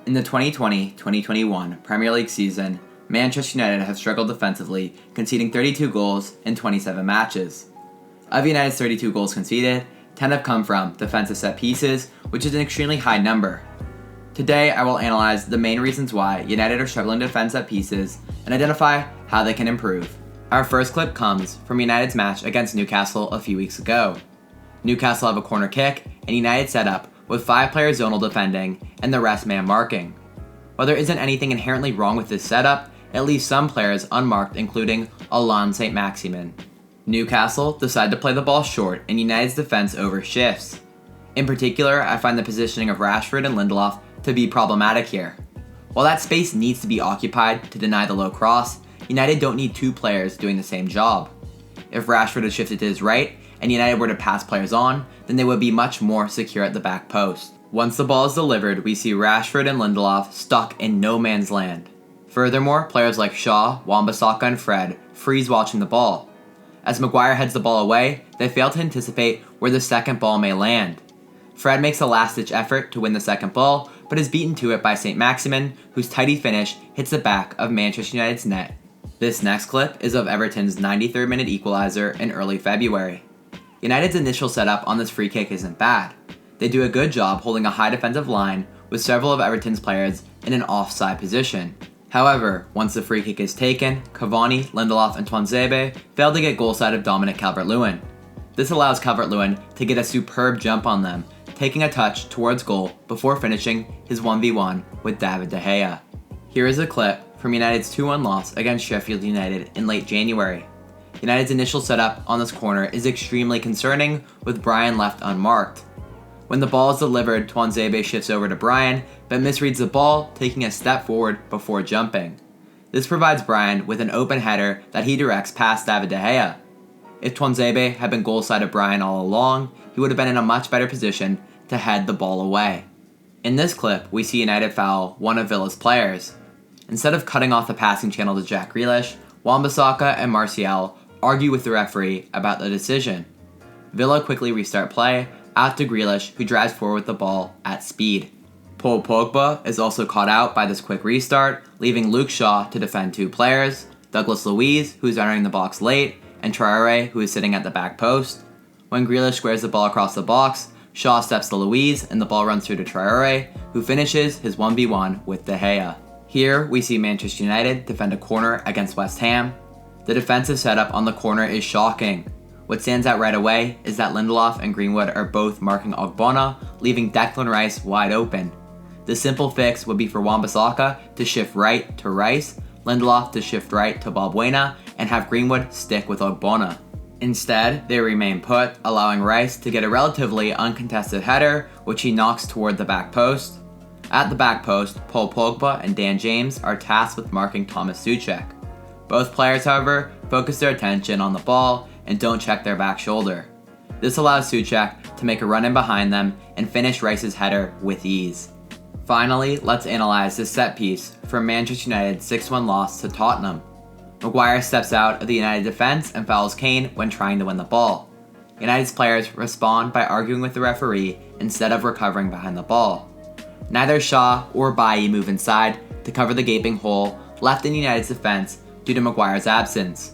In the 2020-2021 Premier League season, Manchester United have struggled defensively, conceding 32 goals in 27 matches. Of United's 32 goals conceded, 10 have come from defensive set pieces, which is an extremely high number. Today, I will analyze the main reasons why United are struggling to defend set pieces and identify how they can improve. Our first clip comes from United's match against Newcastle a few weeks ago. Newcastle have a corner kick, and United set up with 5 players zonal defending and the rest man marking. While there isn't anything inherently wrong with this setup, it leaves some players unmarked, including Allan Saint-Maximin. Newcastle decide to play the ball short and United's defense overshifts. In particular, I find the positioning of Rashford and Lindelof to be problematic here. While that space needs to be occupied to deny the low cross, United don't need 2 players doing the same job. If Rashford had shifted to his right and United were to pass players on, then they would be much more secure at the back post. Once the ball is delivered, we see Rashford and Lindelof stuck in no man's land. Furthermore, players like Shaw, Wan-Bissaka, and Fred freeze watching the ball. As Maguire heads the ball away, they fail to anticipate where the second ball may land. Fred makes a last-ditch effort to win the second ball, but is beaten to it by Saint-Maximin, whose tidy finish hits the back of Manchester United's net. This next clip is of Everton's 93rd minute equalizer in early February. United's initial setup on this free kick isn't bad. They do a good job holding a high defensive line with several of Everton's players in an offside position. However, once the free kick is taken, Cavani, Lindelof, and Tuanzebe fail to get goal side of Dominic Calvert-Lewin. This allows Calvert-Lewin to get a superb jump on them, taking a touch towards goal before finishing his 1v1 with David De Gea. Here is a clip from United's 2-1 loss against Sheffield United in late January. United's initial setup on this corner is extremely concerning, with Bryan left unmarked. When the ball is delivered, Tuanzebe shifts over to Bryan, but misreads the ball, taking a step forward before jumping. This provides Bryan with an open header that he directs past David De Gea. If Tuanzebe had been goal side of Bryan all along, he would have been in a much better position to head the ball away. In this clip, we see United foul one of Villa's players. Instead of cutting off the passing channel to Jack Grealish, Wan-Bissaka and Martial argue with the referee about the decision. Villa quickly restart play, out to Grealish, who drives forward with the ball at speed. Paul Pogba is also caught out by this quick restart, leaving Luke Shaw to defend 2 players, Douglas Luiz, who is entering the box late, and Traore, who is sitting at the back post. When Grealish squares the ball across the box, Shaw steps to Luiz and the ball runs through to Traore, who finishes his 1v1 with De Gea. Here, we see Manchester United defend a corner against West Ham. The defensive setup on the corner is shocking. What stands out right away is that Lindelof and Greenwood are both marking Ogbonna, leaving Declan Rice wide open. The simple fix would be for Wan-Bissaka to shift right to Rice, Lindelof to shift right to Balbuena, and have Greenwood stick with Ogbonna. Instead, they remain put, allowing Rice to get a relatively uncontested header, which he knocks toward the back post. At the back post, Paul Pogba and Dan James are tasked with marking Thomas Souček. Both players, however, focus their attention on the ball and don't check their back shoulder. This allows Souček to make a run in behind them and finish Rice's header with ease. Finally, let's analyze this set piece from Manchester United's 6-1 loss to Tottenham. Maguire steps out of the United defense and fouls Kane when trying to win the ball. United's players respond by arguing with the referee instead of recovering behind the ball. Neither Shaw or Bailly move inside to cover the gaping hole left in United's defense due to Maguire's absence.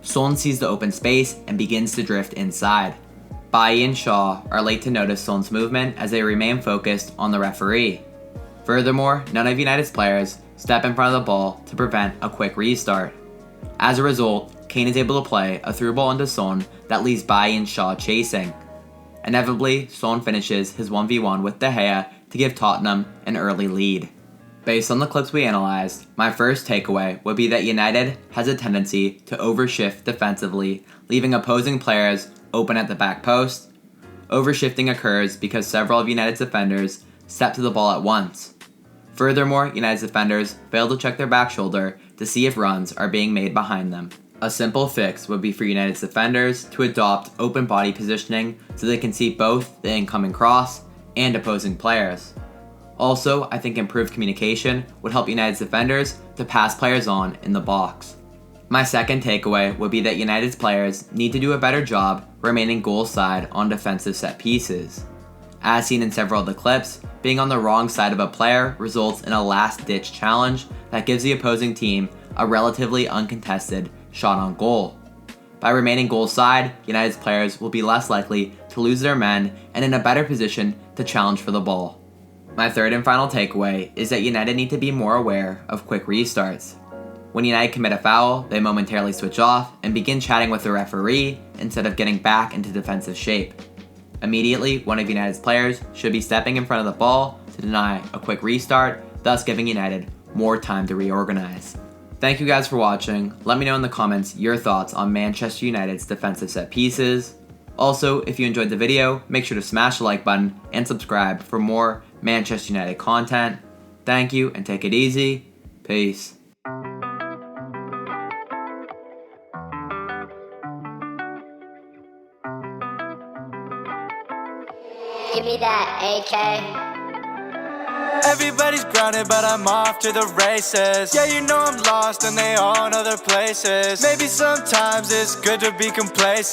Son sees the open space and begins to drift inside. Bailly and Shaw are late to notice Son's movement as they remain focused on the referee. Furthermore, none of United's players step in front of the ball to prevent a quick restart. As a result, Kane is able to play a through ball into Son that leaves Bailly and Shaw chasing. Inevitably, Son finishes his 1v1 with De Gea to give Tottenham an early lead. Based on the clips we analyzed, my first takeaway would be that United has a tendency to overshift defensively, leaving opposing players open at the back post. Overshifting occurs because several of United's defenders step to the ball at once. Furthermore, United's defenders fail to check their back shoulder to see if runs are being made behind them. A simple fix would be for United's defenders to adopt open body positioning so they can see both the incoming cross and opposing players. Also, I think improved communication would help United's defenders to pass players on in the box. My second takeaway would be that United's players need to do a better job remaining goal side on defensive set pieces. As seen in several of the clips, being on the wrong side of a player results in a last-ditch challenge that gives the opposing team a relatively uncontested shot on goal. By remaining goal side, United's players will be less likely to lose their men and in a better position to challenge for the ball. My third and final takeaway is that United need to be more aware of quick restarts. When United commit a foul, they momentarily switch off and begin chatting with the referee instead of getting back into defensive shape. Immediately, one of United's players should be stepping in front of the ball to deny a quick restart, thus giving United more time to reorganize. Thank you guys for watching. Let me know in the comments your thoughts on Manchester United's defensive set pieces. Also, if you enjoyed the video, make sure to smash the like button and subscribe for more Manchester United content. Thank you and take it easy. Peace. Give me that AK. Everybody's grounded, but I'm off to the races. Yeah, you know I'm lost and they all in other places. Maybe sometimes it's good to be complacent.